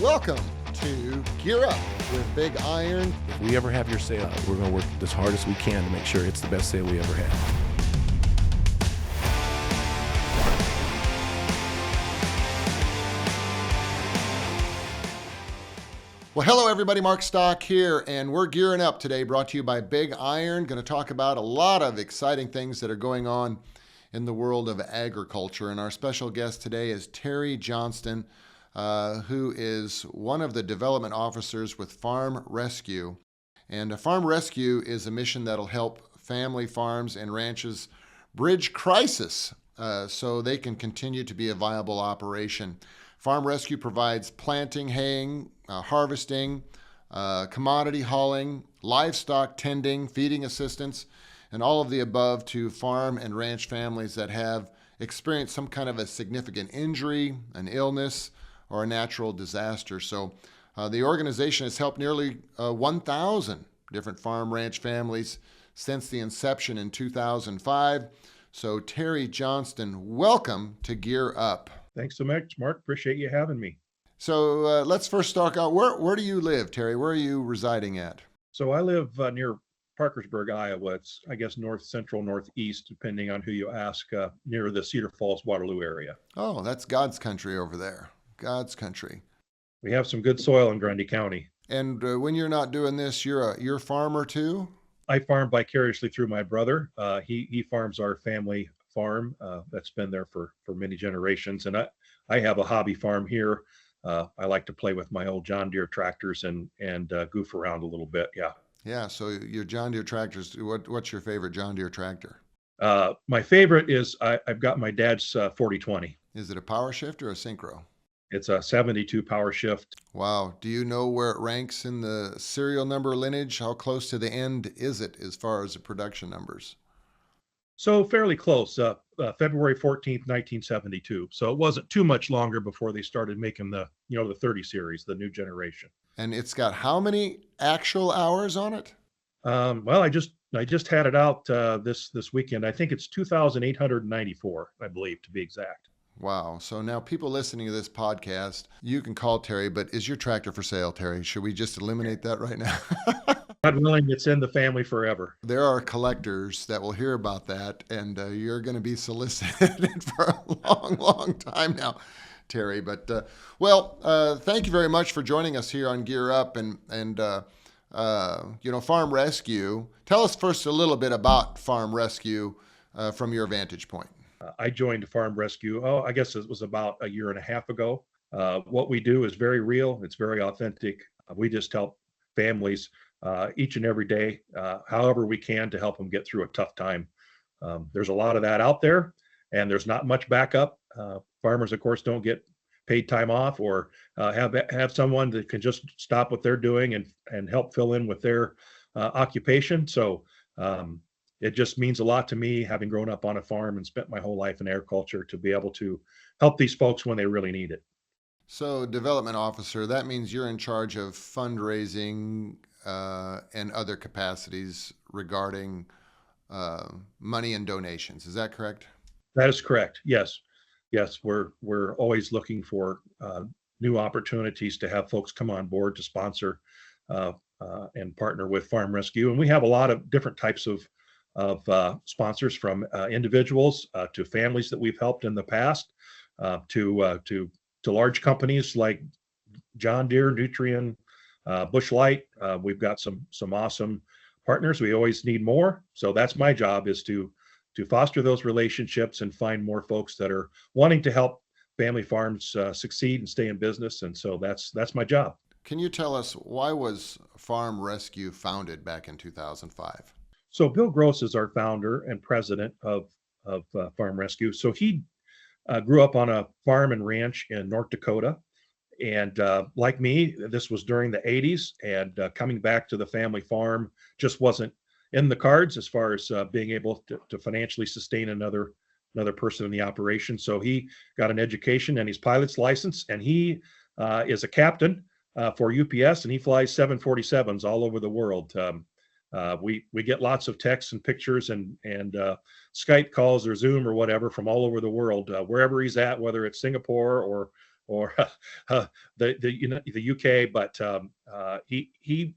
welcome to Gear Up with Big Iron. If we ever have your sale, we're going to work as hard as we can to make sure it's the best sale we ever had. Well, hello everybody, Mark Stock here, and we're gearing up today, brought to you by Big Iron. Going to talk about a lot of exciting things that are going on in the world of agriculture. And our special guest today is Terry Johnston, who is one of the development officers with Farm Rescue. And Farm Rescue is a mission that'll help family farms and ranches bridge crisis so they can continue to be a viable operation. Farm Rescue provides planting, haying, harvesting, commodity hauling, livestock tending, feeding assistance, and all of the above to farm and ranch families that have experienced some kind of a significant injury, an illness, or a natural disaster. So the organization has helped nearly 1,000 different farm ranch families since the inception in 2005. So Terry Johnston, welcome to Gear Up. Thanks so much, Mark. Appreciate you having me. So let's first start out. Where do you live, Terry? Where are you residing at? So I live near Parkersburg, Iowa. It's, I guess, north central, northeast, depending on who you ask, near the Cedar Falls, Waterloo area. Oh, that's God's country over there. God's country. We have some good soil in Grundy County. And when you're not doing this, you're a farmer too? I farm vicariously through my brother. He farms our family farm that's been there for many generations. And I have a hobby farm here. I like to play with my old John Deere tractors and goof around a little bit. Yeah. Yeah. So your John Deere tractors, what's your favorite John Deere tractor? My favorite is I've got my dad's 4020. Is it a power shift or a synchro? It's a 72 power shift. Wow. Do you know where it ranks in the serial number lineage? How close to the end is it as far as the production numbers? So fairly close, February 14th, 1972. So it wasn't too much longer before they started making the 30 series, the new generation. And it's got how many actual hours on it? Well, I just had it out this weekend. I think it's 2,894, I believe, to be exact. Wow. So now people listening to this podcast, you can call Terry, but is your tractor for sale, Terry? Should we just eliminate that right now? God willing, it's in the family forever. There are collectors that will hear about that, and you're going to be solicited for a long, long time now, Terry. But, thank you very much for joining us here on Gear Up and Farm Rescue. Tell us first a little bit about Farm Rescue from your vantage point. I joined Farm Rescue, I guess it was about a year and a half ago. What we do is very real. It's very authentic. We just help families each and every day, however we can, to help them get through a tough time. There's a lot of that out there, and there's not much backup. Farmers, of course, don't get paid time off or have someone that can just stop what they're doing and help fill in with their occupation. So it just means a lot to me, having grown up on a farm and spent my whole life in agriculture, to be able to help these folks when they really need it. So development officer, that means you're in charge of fundraising and other capacities regarding money and donations. Is that correct? That is correct. Yes. We're always looking for new opportunities to have folks come on board to sponsor and partner with Farm Rescue. And we have a lot of different types of sponsors, from individuals to families that we've helped in the past, to large companies like John Deere, Nutrien, Busch Light. We've got some awesome partners. We always need more. So that's my job, is to foster those relationships and find more folks that are wanting to help family farms succeed and stay in business. And so that's my job. Can you tell us, why was Farm Rescue founded back in 2005? So Bill Gross is our founder and president of Farm Rescue. So he grew up on a farm and ranch in North Dakota. And like me, this was during the 80s, and coming back to the family farm just wasn't in the cards as far as being able to financially sustain another person in the operation. So he got an education and his pilot's license, and he is a captain for UPS, and he flies 747s all over the world. We get lots of texts and pictures and Skype calls or Zoom or whatever from all over the world, wherever he's at, whether it's Singapore or or the UK, but he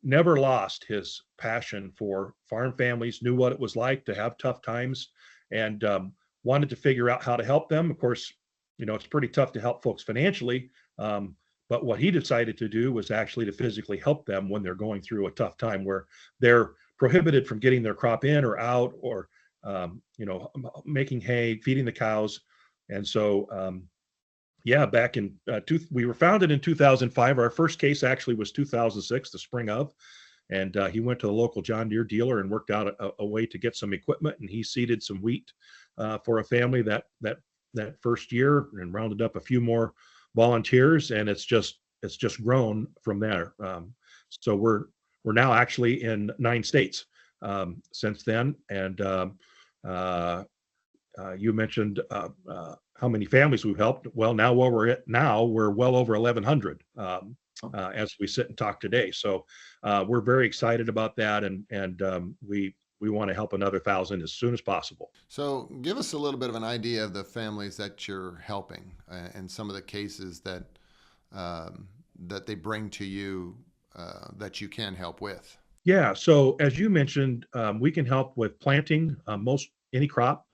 never lost his passion for farm families, knew what it was like to have tough times, and wanted to figure out how to help them. Of course, it's pretty tough to help folks financially. But what he decided to do was actually to physically help them when they're going through a tough time where they're prohibited from getting their crop in or out, or making hay, feeding the cows. And so yeah, back in we were founded in 2005. Our first case actually was 2006, the spring of, and he went to the local John Deere dealer and worked out a way to get some equipment, and he seeded some wheat for a family that first year, and rounded up a few more volunteers, and it's just grown from there. So we're now actually in 9 states since then, and you mentioned how many families we've helped. Well, now we're well over 1,100 as we sit and talk today. So we're very excited about that, and we want to help another 1,000 as soon as possible. So give us a little bit of an idea of the families that you're helping and some of the cases that that they bring to you that you can help with. Yeah. So as you mentioned, we can help with planting most any crop,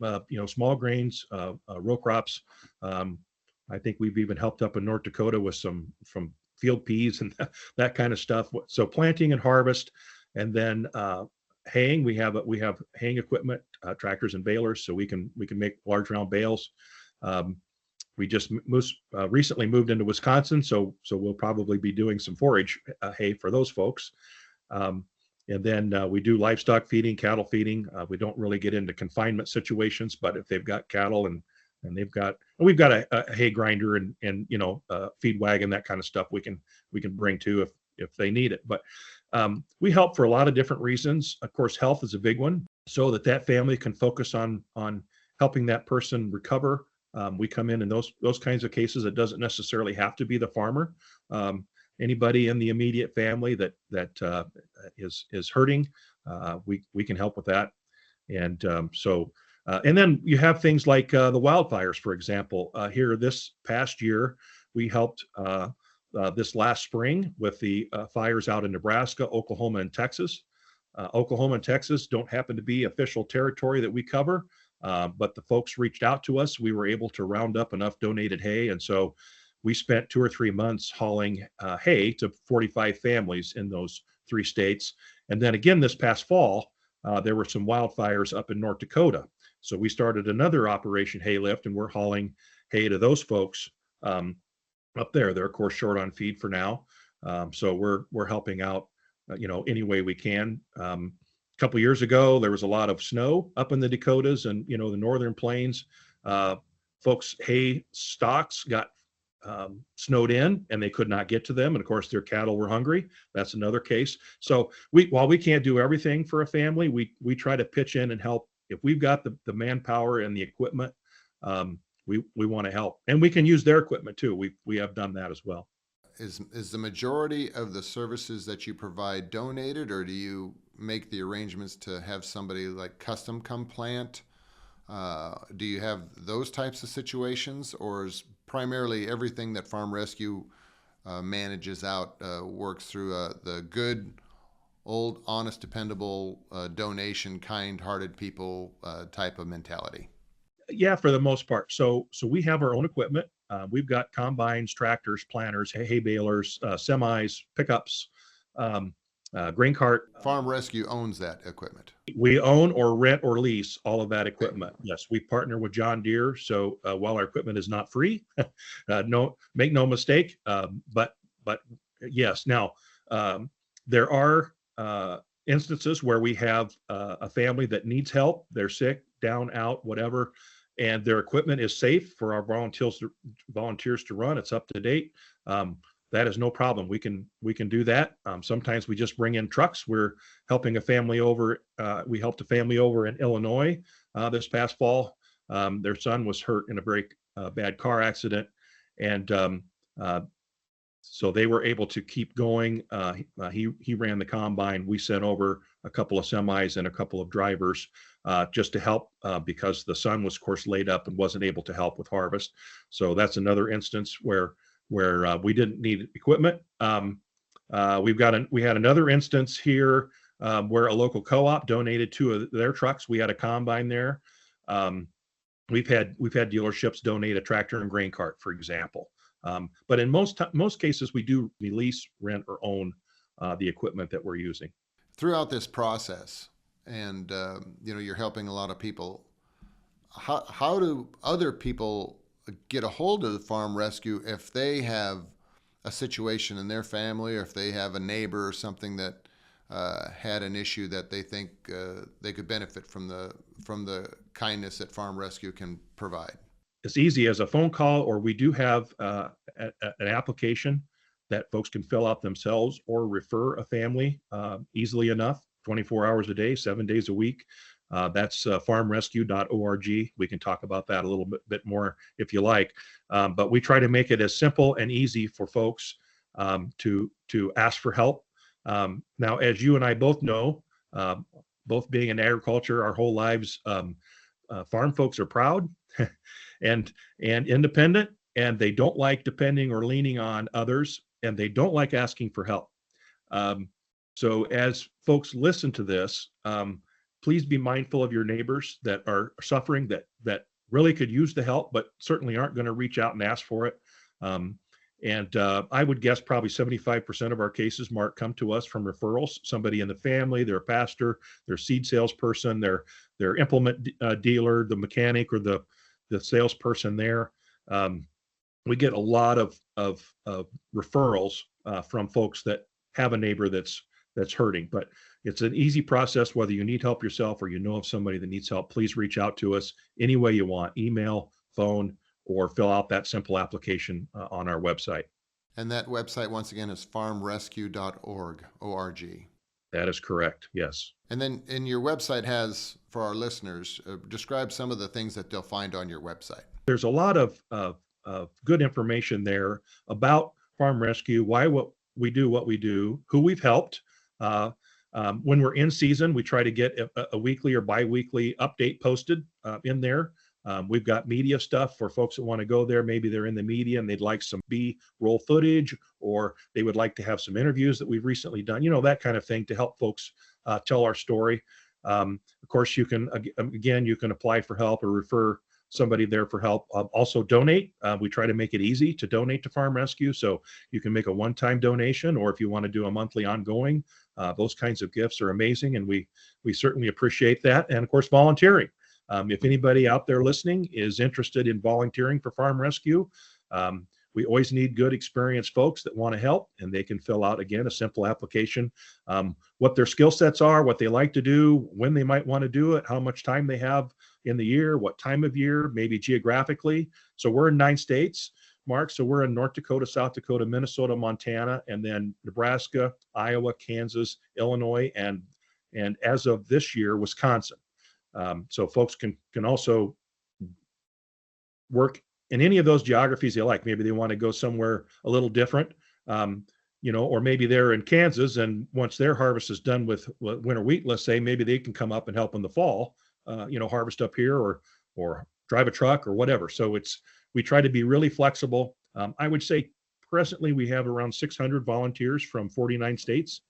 small grains, row crops. I think we've even helped up in North Dakota with some from field peas and that kind of stuff. So planting and harvest, and then haying. We have haying equipment, tractors and balers, so we can make large round bales. We just recently moved into Wisconsin, so we'll probably be doing some forage hay for those folks. And then we do livestock feeding, cattle feeding. We don't really get into confinement situations, but if they've got cattle and we've got a hay grinder and a feed wagon, that kind of stuff we can bring too if they need it. But we help for a lot of different reasons. Of course, health is a big one, so that family can focus on helping that person recover. We come in those kinds of cases. It doesn't necessarily have to be the farmer. Anybody in the immediate family that is hurting, we can help with that. And and then you have things like the wildfires, for example. Here this past year, we helped this last spring with the fires out in Nebraska, Oklahoma, and Texas. Oklahoma and Texas don't happen to be official territory that we cover, but the folks reached out to us. We were able to round up enough donated hay, and so we spent 2 or 3 months hauling hay to 45 families in those 3 states. And then again, this past fall, there were some wildfires up in North Dakota. So we started another Operation Hay Lift, and we're hauling hay to those folks up there. They're of course short on feed for now. So we're helping out, any way we can. A couple years ago, there was a lot of snow up in the Dakotas and, the northern plains. Folks' hay stocks got snowed in and they could not get to them. And of course their cattle were hungry. That's another case. So while we can't do everything for a family, we try to pitch in and help. If we've got the manpower and the equipment, we want to help, and we can use their equipment too. We have done that as well. Is the majority of the services that you provide donated, or do you make the arrangements to have somebody like custom come plant? Do you have those types of situations, or is primarily everything that Farm Rescue manages out works through the good, old, honest, dependable donation, kind-hearted people type of mentality? Yeah, for the most part. So we have our own equipment. We've got combines, tractors, planters, hay balers, semis, pickups, grain cart. Farm Rescue owns that equipment. We own or rent or lease all of that equipment. Yes, we partner with John Deere. So while our equipment is not free, make no mistake. But yes, now there are instances where we have a family that needs help. They're sick, down, out, whatever, and their equipment is safe for our volunteers to run. It's up to date. That is no problem. We can do that. Sometimes we just bring in trucks. We're helping a family over. We helped a family over in Illinois this past fall. Their son was hurt in a very bad car accident, and so they were able to keep going. He ran the combine. We sent over a couple of semis and a couple of drivers just to help because the son was, of course, laid up and wasn't able to help with harvest. So that's another instance where we didn't need equipment. We had another instance here where a local co-op donated two of their trucks. We had a combine there. We've had dealerships donate a tractor and grain cart, for example. But in most cases, we do lease, rent, or own the equipment that we're using. Throughout this process, and you're helping a lot of people. How do other people get a hold of the Farm Rescue if they have a situation in their family, or if they have a neighbor or something that had an issue that they think they could benefit from the kindness that Farm Rescue can provide? As easy as a phone call, or we do have an application that folks can fill out themselves or refer a family easily enough, 24 hours a day, 7 days a week. That's farmrescue.org. We can talk about that a little bit more if you like. But we try to make it as simple and easy for folks to ask for help. Now, as you and I both know, both being in agriculture our whole lives, farm folks are proud and independent, and they don't like depending or leaning on others, and they don't like asking for help. So as folks listen to this, please be mindful of your neighbors that are suffering, that really could use the help, but certainly aren't going to reach out and ask for it. I would guess probably 75% of our cases, Mark, come to us from referrals. Somebody in the family, their pastor, their seed salesperson, their implement dealer, the mechanic, or the salesperson there. We get a lot of referrals from folks that have a neighbor that's hurting. But it's an easy process. Whether you need help yourself or you know of somebody that needs help, please reach out to us any way you want: email, phone, or fill out that simple application on our website. And that website, once again, is farmrescue.org, O-R-G. That is correct, yes. And then your website has, for our listeners, describe some of the things that they'll find on your website. There's a lot of good information there about Farm Rescue, why what we do, who we've helped. When we're in season, we try to get a weekly or bi-weekly update posted in there. We've got media stuff for folks that want to go there. Maybe they're in the media and they'd like some B-roll footage, or they would like to have some interviews that we've recently done, that kind of thing, to help folks tell our story. Of course, you can apply for help or refer somebody there for help. Also donate. We try to make it easy to donate to Farm Rescue. So you can make a one-time donation, or if you want to do a monthly ongoing, those kinds of gifts are amazing. And we certainly appreciate that. And of course, volunteering. If anybody out there listening is interested in volunteering for Farm Rescue, we always need good, experienced folks that want to help, and they can fill out, again, a simple application, what their skill sets are, what they like to do, when they might want to do it, how much time they have in the year, what time of year, maybe geographically. So we're in 9 states, Mark. So we're in North Dakota, South Dakota, Minnesota, Montana, and then Nebraska, Iowa, Kansas, Illinois, and as of this year, Wisconsin. So folks can also work in any of those geographies they like. Maybe they want to go somewhere a little different, or maybe they're in Kansas, and once their harvest is done with winter wheat, let's say, maybe they can come up and help in the fall, harvest up here or drive a truck or whatever. So we try to be really flexible. I would say presently we have around 600 volunteers from 49 states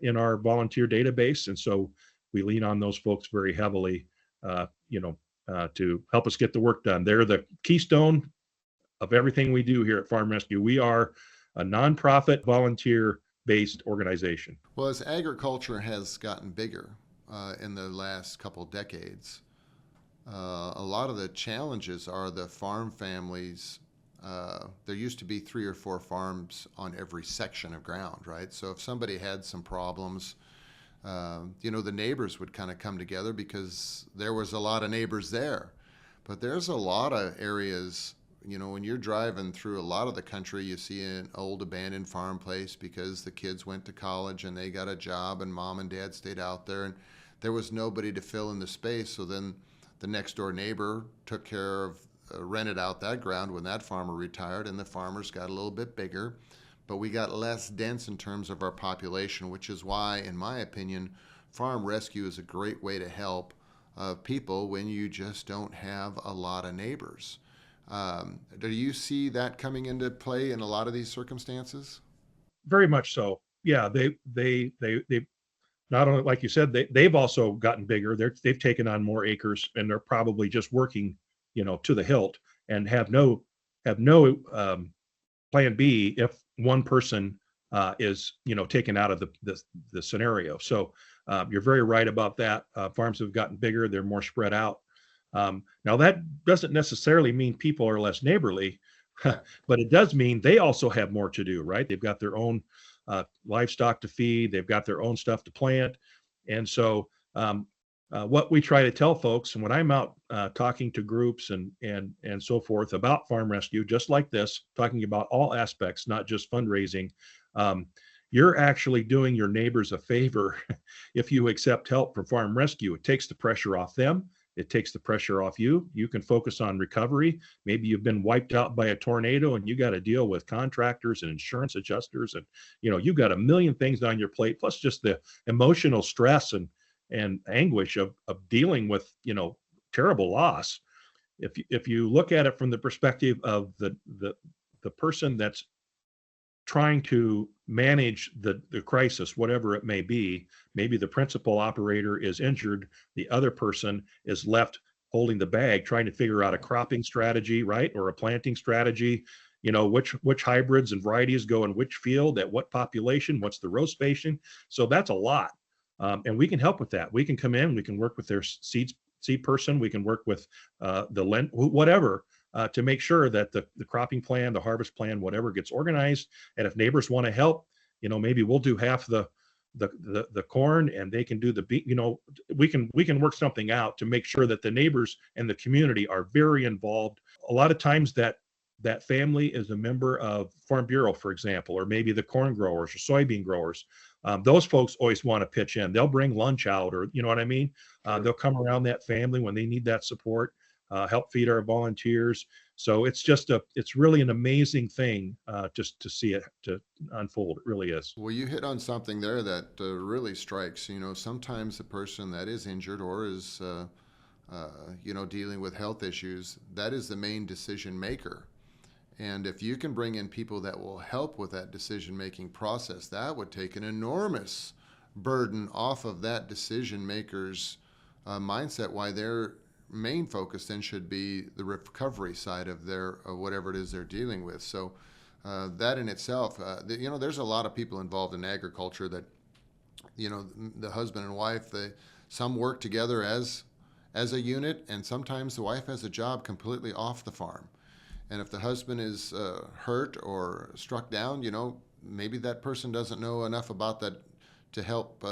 in our volunteer database. And so we lean on those folks very heavily, to help us get the work done. They're the keystone of everything we do here at Farm Rescue. We are a nonprofit, volunteer-based organization. Well, as agriculture has gotten bigger in the last couple decades, a lot of the challenges are the farm families. There used to be 3 or 4 farms on every section of ground, right? So if somebody had some problems, the neighbors would kind of come together because there was a lot of neighbors there. But there's a lot of areas, when you're driving through a lot of the country, you see an old abandoned farm place because the kids went to college and they got a job and mom and dad stayed out there and there was nobody to fill in the space. So then the next door neighbor took care of, rented out that ground when that farmer retired, and the farmers got a little bit bigger. But we got less dense in terms of our population, which is why, in my opinion, Farm Rescue is a great way to help of people when you just don't have a lot of neighbors. Do you see that coming into play in a lot of these circumstances? Very much so. Yeah, they not only, like you said, they've also gotten bigger. They've taken on more acres, and they're probably just working, to the hilt, and have no plan B if one person is taken out of the scenario. So you're very right about that. Farms have gotten bigger; they're more spread out. Now that doesn't necessarily mean people are less neighborly, but it does mean they also have more to do. Right? They've got their own livestock to feed. They've got their own stuff to plant, and so what we try to tell folks, and when I'm out talking to groups and so forth about farm rescue, just like this, talking about all aspects, not just fundraising, um, you're actually doing your neighbors a favor if you accept help from farm rescue. It takes the pressure off them. It takes the pressure off you. You can focus on recovery. Maybe you've been wiped out by a tornado and you got to deal with contractors and insurance adjusters, and you've got a million things on your plate, plus just the emotional stress and anguish of dealing with terrible loss. If you look at it from the perspective of the person that's trying to manage the crisis, whatever it may be, maybe the principal operator is injured, the other person is left holding the bag, trying to figure out a cropping strategy, right, or a planting strategy, which hybrids and varieties go in which field at what population, what's the row spacing. So that's a lot. And we can help with that. We can come in, we can work with their seed person, we can work with whatever, to make sure that the cropping plan, the harvest plan, whatever gets organized. And if neighbors want to help, maybe we'll do half the corn and they can do the beet. We can work something out to make sure that the neighbors and the community are very involved. A lot of times that family is a member of Farm Bureau, for example, or maybe the corn growers or soybean growers. Those folks always want to pitch in. They'll bring lunch out, or you know what I mean? They'll come around that family when they need that support, help feed our volunteers. So it's really an amazing thing just to see it to unfold. It really is. Well, you hit on something there that really strikes. Sometimes the person that is injured or is, dealing with health issues, that is the main decision maker. And if you can bring in people that will help with that decision-making process, that would take an enormous burden off of that decision maker's mindset. Why their main focus then should be the recovery side of whatever it is they're dealing with. So that in itself, there's a lot of people involved in agriculture that, the husband and wife, some work together as a unit, and sometimes the wife has a job completely off the farm. And if the husband is hurt or struck down, maybe that person doesn't know enough about that to help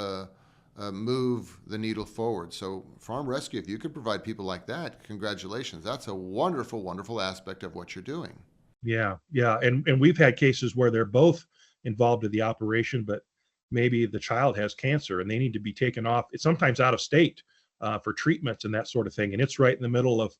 move the needle forward. So farm rescue, if you could provide people like that, congratulations. That's a wonderful, wonderful aspect of what you're doing. Yeah. And we've had cases where they're both involved in the operation, but maybe the child has cancer and they need to be taken off. It's sometimes out of state for treatments and that sort of thing. And it's right in the middle of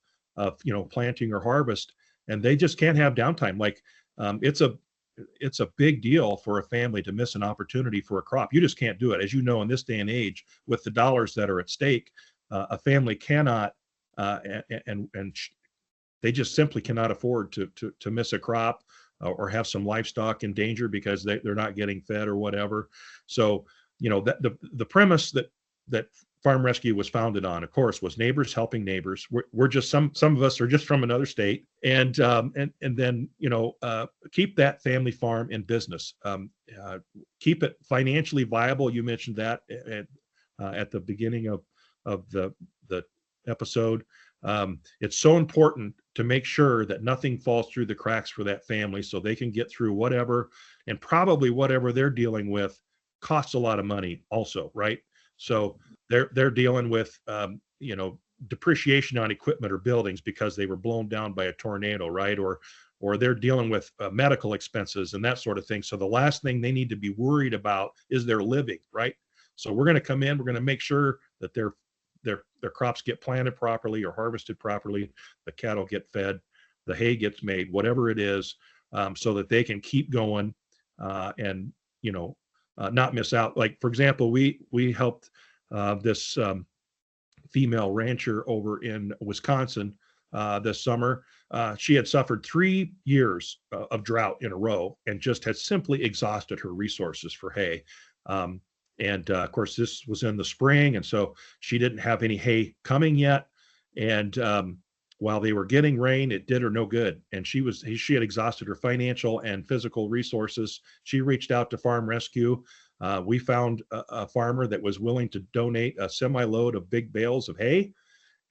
planting or harvest. And they just can't have downtime. Like it's a big deal for a family to miss an opportunity for a crop. You just can't do it. As you know, in this day and age, with the dollars that are at stake, a family cannot, and they just simply cannot afford to miss a crop or have some livestock in danger because they're not getting fed or whatever. So, that the premise that Farm Rescue was founded on, of course, was neighbors helping neighbors. We're just some of us are just from another state, and then keep that family farm in business, keep it financially viable. You mentioned that at the beginning of the episode. It's so important to make sure that nothing falls through the cracks for that family, so they can get through whatever, and probably whatever they're dealing with costs a lot of money, also, right? So they're dealing with depreciation on equipment or buildings because they were blown down by a tornado, right? Or they're dealing with medical expenses and that sort of thing. So the last thing they need to be worried about is their living, right? So we're going to come in, we're going to make sure that their crops get planted properly or harvested properly, the cattle get fed, the hay gets made, whatever it is, so that they can keep going and not miss out. Like, for example, we helped this female rancher over in Wisconsin this summer. She had suffered 3 years of drought in a row and just had simply exhausted her resources for hay. And of course, this was in the spring, and so she didn't have any hay coming yet. And while they were getting rain, it did her no good. And she had exhausted her financial and physical resources. She reached out to Farm Rescue. We found a farmer that was willing to donate a semi-load of big bales of hay,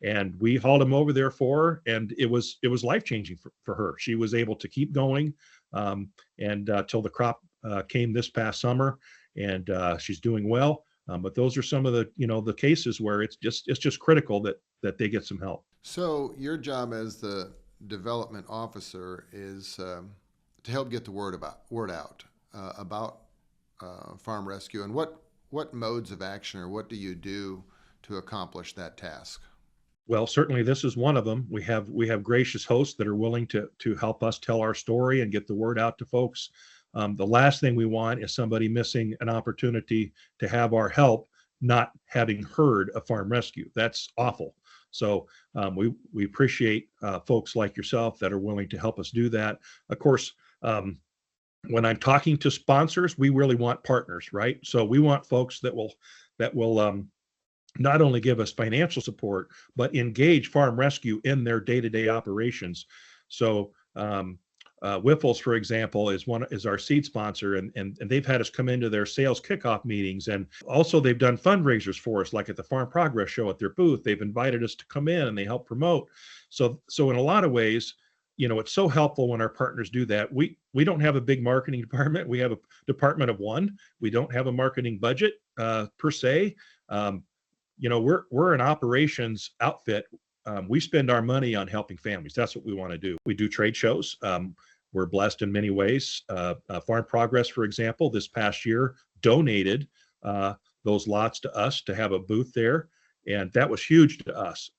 and we hauled them over there for her, and it was life-changing for her. She was able to keep going, and till the crop came this past summer, and she's doing well. But those are some of the cases where it's just critical that they get some help. So your job as the development officer is to help get the word out about Farm Rescue, and what modes of action, or what do you do to accomplish that task? Well, certainly this is one of them. We have gracious hosts that are willing to help us tell our story and get the word out to folks. The last thing we want is somebody missing an opportunity to have our help, not having heard of Farm Rescue. That's awful. So we appreciate folks like yourself that are willing to help us do that. Of course, when I'm talking to sponsors, we really want partners, right? So we want folks that will not only give us financial support, but engage Farm Rescue in their day-to-day operations. So Whiffles, for example, is our seed sponsor, and they've had us come into their sales kickoff meetings, and also they've done fundraisers for us, like at the Farm Progress Show at their booth. They've invited us to come in, and they help promote. So in a lot of ways, it's so helpful when our partners do that. We don't have a big marketing department. We have a department of one. We don't have a marketing budget per se. We're an operations outfit. We spend our money on helping families. That's what we want to do. We do trade shows. We're blessed in many ways. Farm Progress, for example, this past year donated those lots to us to have a booth there. And that was huge to us.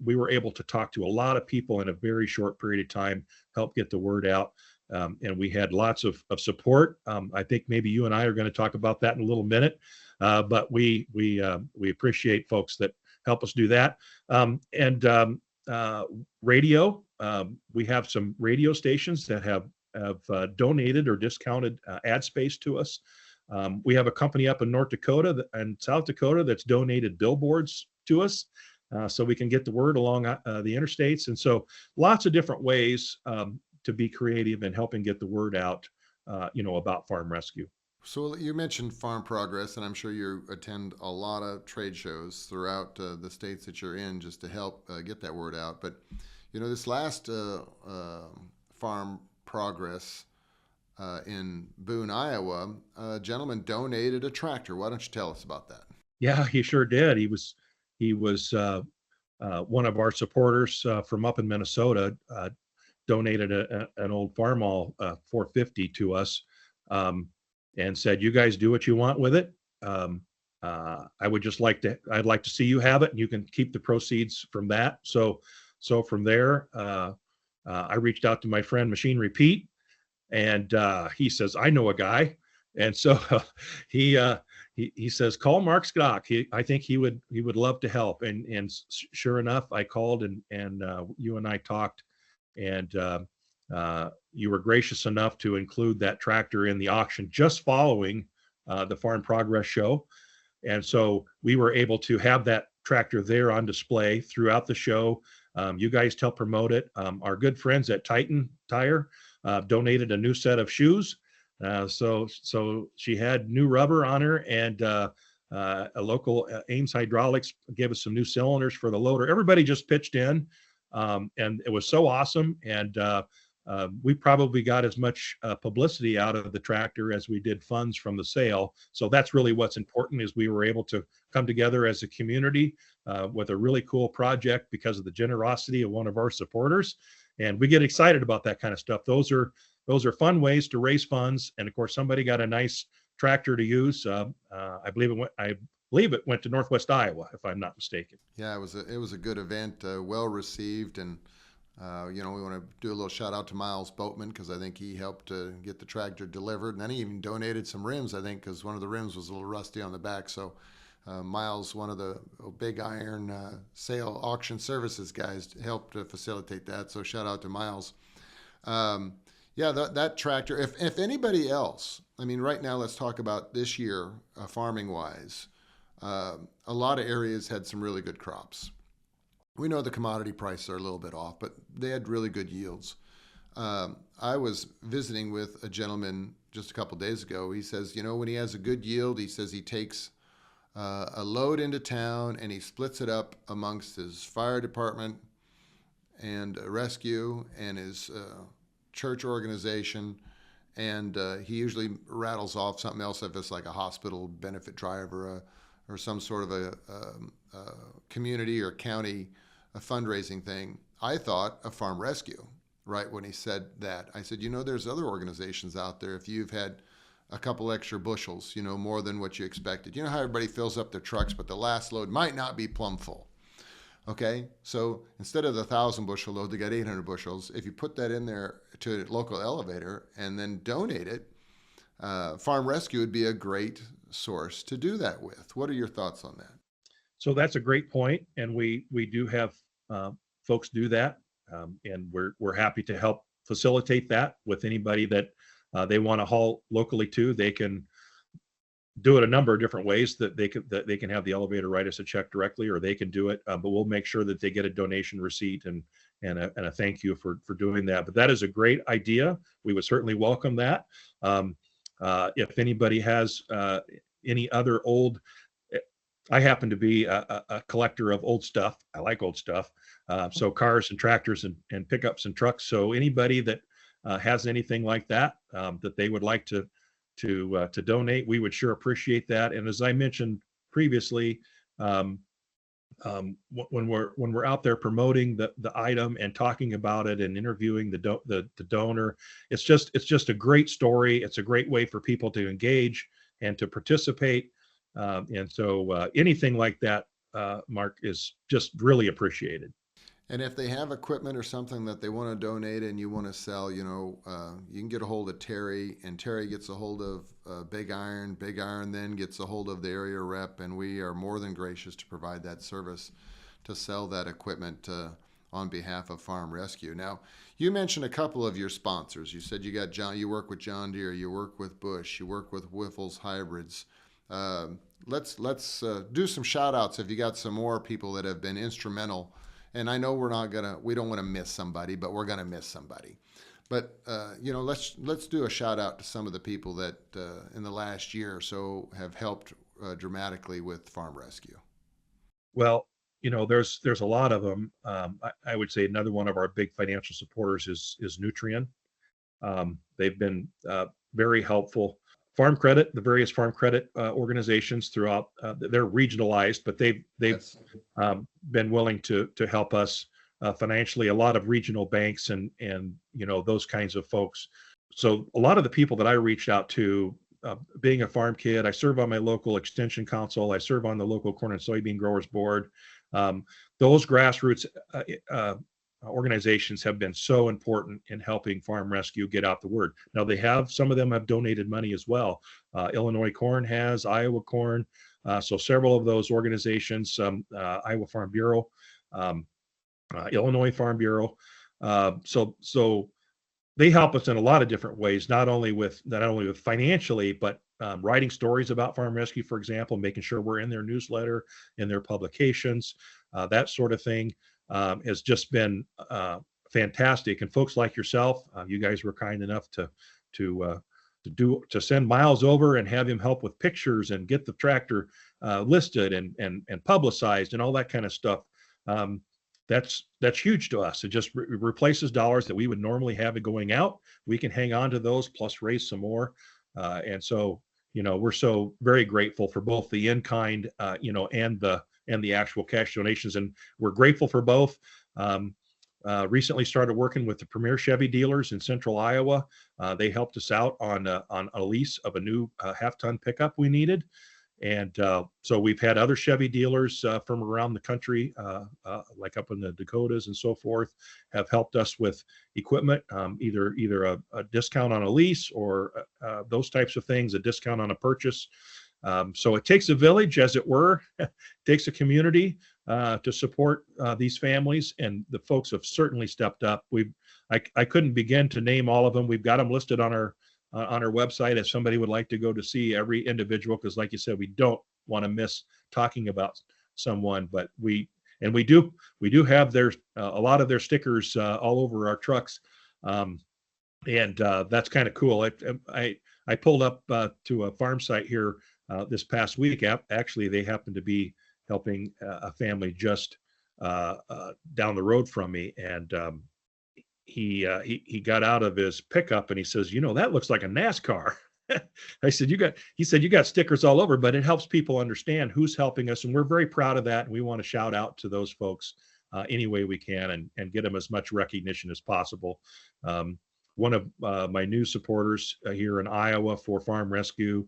We were able to talk to a lot of people in a very short period of time, help get the word out. And we had lots of support. I think maybe you and I are going to talk about that in a little minute. But we appreciate folks that help us do that. Radio, we have some radio stations that have donated or discounted ad space to us. We have a company up in North Dakota and South Dakota that's donated billboards to us, so we can get the word along the interstates. And so lots of different ways to be creative and helping get the word out, about Farm Rescue. So you mentioned Farm Progress, and I'm sure you attend a lot of trade shows throughout the states that you're in just to help get that word out. But, this last Farm Progress in Boone, Iowa, a gentleman donated a tractor. Why don't you tell us about that? Yeah, he sure did. He was one of our supporters from up in Minnesota, donated an old Farmall 450 to us. And said, "You guys do what you want with it. I'd like to see you have it, and you can keep the proceeds from that." So from there, I reached out to my friend Machinery Pete, and he says, "I know a guy," and so he says, "Call Mark Stock. I think he would love to help." And sure enough, I called, and you and I talked, and you were gracious enough to include that tractor in the auction just following the Farm Progress Show. And so we were able to have that tractor there on display throughout the show. You guys helped promote it. Our good friends at Titan Tire donated a new set of shoes. So she had new rubber on her, and a local Ames Hydraulics gave us some new cylinders for the loader. Everybody just pitched in, and it was so awesome. And we probably got as much publicity out of the tractor as we did funds from the sale. So that's really what's important, is we were able to come together as a community with a really cool project because of the generosity of one of our supporters. And we get excited about that kind of stuff. Those are fun ways to raise funds. And of course, somebody got a nice tractor to use. I believe it went to Northwest Iowa, if I'm not mistaken. Yeah, it was a good event, well received, and we want to do a little shout out to Miles Boatman, because I think he helped get the tractor delivered, and then he even donated some rims, I think, because one of the rims was a little rusty on the back. So Miles, one of the Big Iron sale auction services guys, helped facilitate that. So shout out to Miles. Um, yeah, that tractor. If anybody else, I mean, right now let's talk about this year, farming wise. A lot of areas had some really good crops. We know the commodity prices are a little bit off, but they had really good yields. I was visiting with a gentleman just a couple days ago. He says, you know, when he has a good yield, he says he takes a load into town and he splits it up amongst his fire department and rescue and his church organization. And he usually rattles off something else if it's like a hospital benefit drive or some sort of a community or county fundraising thing. I thought a farm rescue, right? When he said that, I said, you know, there's other organizations out there. If you've had a couple extra bushels, you know, more than what you expected. You know how everybody fills up their trucks, but the last load might not be plumb full. Okay, so instead of the 1,000 bushel load, they got 800 bushels. If you put that in there to a local elevator and then donate it, Farm Rescue would be a great source to do that with. What are your thoughts on that? So that's a great point, and we do have folks do that, and we're happy to help facilitate that with anybody that they want to haul locally to. They can do it a number of different ways that they can have the elevator write us a check directly, or they can do it. But we'll make sure that they get a donation receipt and a thank you for doing that. But that is a great idea. We would certainly welcome that. If anybody has any other old, I happen to be a collector of old stuff. I like old stuff. So cars and tractors and pickups and trucks. So anybody that has anything like that that they would like to donate, we would sure appreciate that. And as I mentioned previously, when we're out there promoting the item and talking about it and interviewing the donor, it's just a great story. It's a great way for people to engage and to participate. And so anything like that, Mark, is just really appreciated. And if they have equipment or something that they want to donate and you want to sell, you know, you can get a hold of Terry, and Terry gets a hold of Big Iron. Big Iron then gets a hold of the area rep, and we are more than gracious to provide that service to sell that equipment on behalf of Farm Rescue. Now, you mentioned a couple of your sponsors. You said you work with John Deere, you work with Bush, you work with Wyffels Hybrids. Let's do some shout outs if you got some more people that have been instrumental. And I know we don't want to miss somebody, but we're gonna miss somebody. But you know, let's do a shout out to some of the people that in the last year or so have helped dramatically with Farm Rescue. Well, you know, there's a lot of them. I would say another one of our big financial supporters is Nutrien. They've been very helpful. Farm Credit, the various Farm Credit organizations throughout, they're regionalized, but they've Yes. been willing to help us financially. A lot of regional banks and you know, those kinds of folks. So a lot of the people that I reached out to, being a farm kid, I serve on my local extension council. I serve on the local corn and soybean growers board. Those grassroots organizations have been so important in helping Farm Rescue get out the word. Now some of them have donated money as well. Illinois Corn has, Iowa Corn. So several of those organizations, Iowa Farm Bureau, Illinois Farm Bureau. So they help us in a lot of different ways, not only with financially, but writing stories about Farm Rescue, for example, making sure we're in their newsletter, in their publications, that sort of thing. Has just been fantastic. And folks like yourself, you guys were kind enough to send Miles over and have him help with pictures and get the tractor listed and publicized and all that kind of stuff. That's huge to us. It just replaces dollars that we would normally have it going out. We can hang on to those plus raise some more. And so, you know, we're so very grateful for both the in-kind, you know, and the actual cash donations. And we're grateful for both. Recently started working with the Premier Chevy dealers in central Iowa. They helped us out on a lease of a new half-ton pickup we needed. And so we've had other Chevy dealers from around the country, like up in the Dakotas and so forth, have helped us with equipment, either a discount on a lease or those types of things, a discount on a purchase. So it takes a village, as it were. It takes a community to support these families, and the folks have certainly stepped up. I couldn't begin to name all of them. We've got them listed on our website if somebody would like to go to see every individual, because like you said, we don't want to miss talking about someone. But we do have a lot of their stickers all over our trucks, and that's kind of cool. I pulled up to a farm site here this past week. Actually, they happened to be helping a family just down the road from me, and he got out of his pickup and he says, that looks like a NASCAR. I said, he said, you got stickers all over, but it helps people understand who's helping us. And we're very proud of that. And we want to shout out to those folks any way we can and get them as much recognition as possible. One of my new supporters here in Iowa for Farm Rescue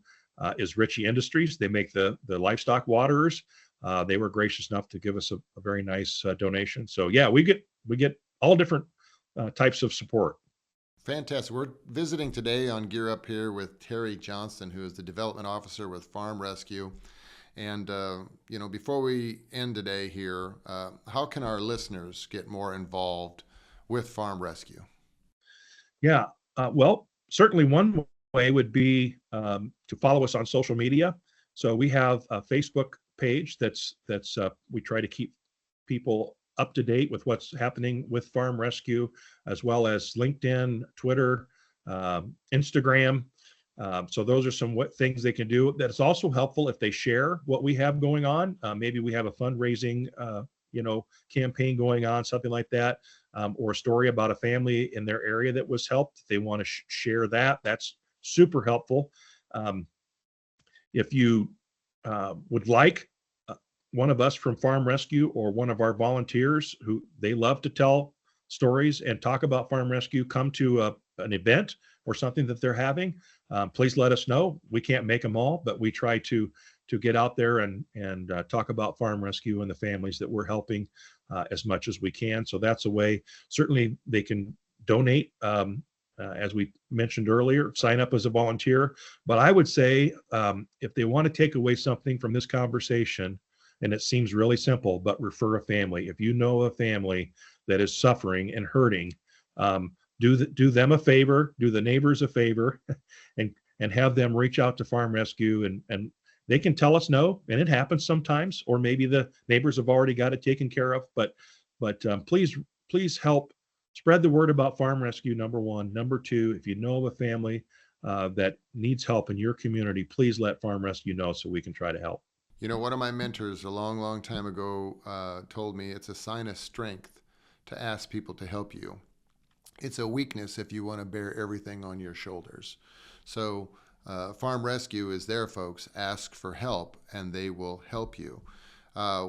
is Ritchie Industries. They make the livestock waterers. They were gracious enough to give us a very nice donation. So yeah, we get all different types of support. Fantastic. We're visiting today on Gear Up here with Terry Johnston, who is the development officer with Farm Rescue. And, before we end today here, how can our listeners get more involved with Farm Rescue? Yeah, well, certainly one way would be to follow us on social media. So we have a Facebook page that's we try to keep people up to date with what's happening with Farm Rescue, as well as LinkedIn, Twitter, Instagram. So those are some things they can do. That's also helpful if they share what we have going on. Maybe we have a fundraising, campaign going on, something like that, or a story about a family in their area that was helped. If they want to share that, that's super helpful. If you would like one of us from Farm Rescue or one of our volunteers who they love to tell stories and talk about Farm Rescue, come to an event or something that they're having, please let us know. We can't make them all, but we try to get out there and talk about Farm Rescue and the families that we're helping as much as we can. So that's a way. Certainly they can donate, as we mentioned earlier, sign up as a volunteer. But I would say if they want to take away something from this conversation, and it seems really simple, but refer a family. If you know a family that is suffering and hurting, do them a favor, do the neighbors a favor, and have them reach out to Farm Rescue, and they can tell us no, and it happens sometimes, or maybe the neighbors have already got it taken care of. But please help spread the word about Farm Rescue, number one. Number two, if you know of a family that needs help in your community, please let Farm Rescue know so we can try to help. One of my mentors a long, long time ago told me it's a sign of strength to ask people to help you. It's a weakness if you want to bear everything on your shoulders. So Farm Rescue is there, folks. Ask for help and they will help you.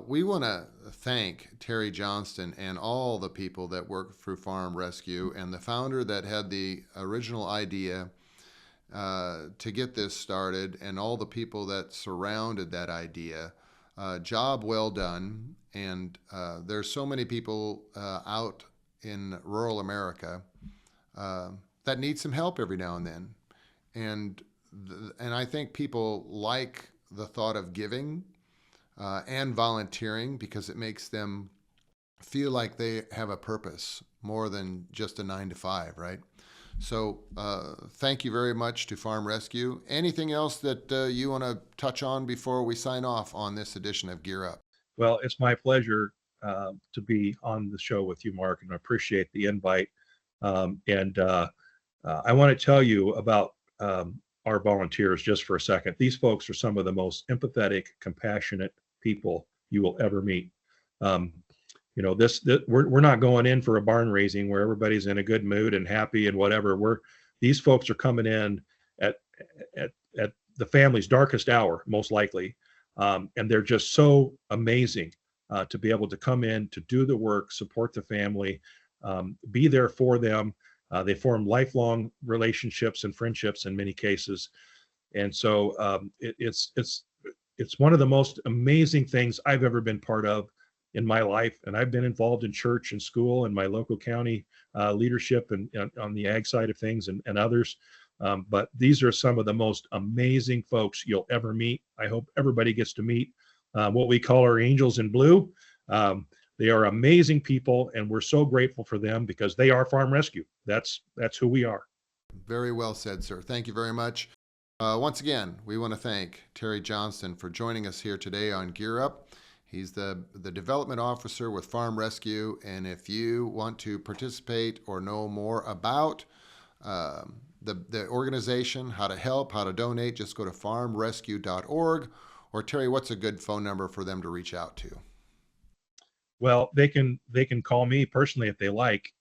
We want to thank Terry Johnston and all the people that work through Farm Rescue, and the founder that had the original idea to get this started, and all the people that surrounded that idea. Job well done. And there's so many people out in rural America that need some help every now and then. And I think people like the thought of giving and volunteering, because it makes them feel like they have a purpose more than just a 9-to-5, right? So thank you very much to Farm Rescue. Anything else that you want to touch on before we sign off on this edition of Gear Up? Well, it's my pleasure to be on the show with you, Mark, and I appreciate the invite. And I want to tell you about our volunteers just for a second. These folks are some of the most empathetic, compassionate people you will ever meet. We're not going in for a barn raising where everybody's in a good mood and happy and whatever. These folks are coming in at the family's darkest hour, most likely. And they're just so amazing to be able to come in, to do the work, support the family, be there for them. They form lifelong relationships and friendships in many cases. And so it's one of the most amazing things I've ever been part of in my life. And I've been involved in church and school and my local county leadership and on the ag side of things and others. But these are some of the most amazing folks you'll ever meet. I hope everybody gets to meet what we call our angels in blue. They are amazing people, and we're so grateful for them because they are Farm Rescue. That's who we are. Very well said, sir. Thank you very much. Once again, we want to thank Terry Johnston for joining us here today on Gear Up. He's the development officer with Farm Rescue, and if you want to participate or know more about the organization, how to help, how to donate, just go to farmrescue.org. Or Terry, what's a good phone number for them to reach out to? Well, they can call me personally if they like.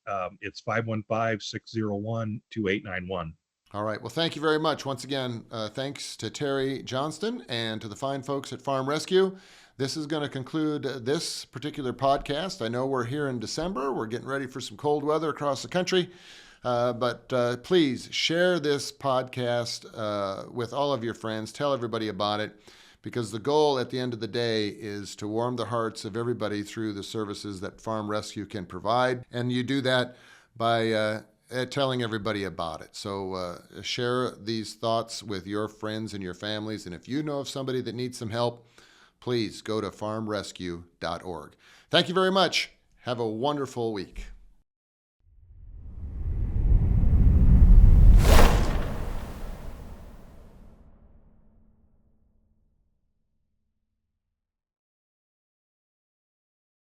It's 515-601-2891. All right. Well, thank you very much. Once again, thanks to Terry Johnston and to the fine folks at Farm Rescue. This is going to conclude this particular podcast. I know we're here in December. We're getting ready for some cold weather across the country. But please share this podcast with all of your friends. Tell everybody about it, because the goal at the end of the day is to warm the hearts of everybody through the services that Farm Rescue can provide. And you do that by telling everybody about it. So share these thoughts with your friends and your families. And if you know of somebody that needs some help, please go to farmrescue.org. Thank you very much. Have a wonderful week.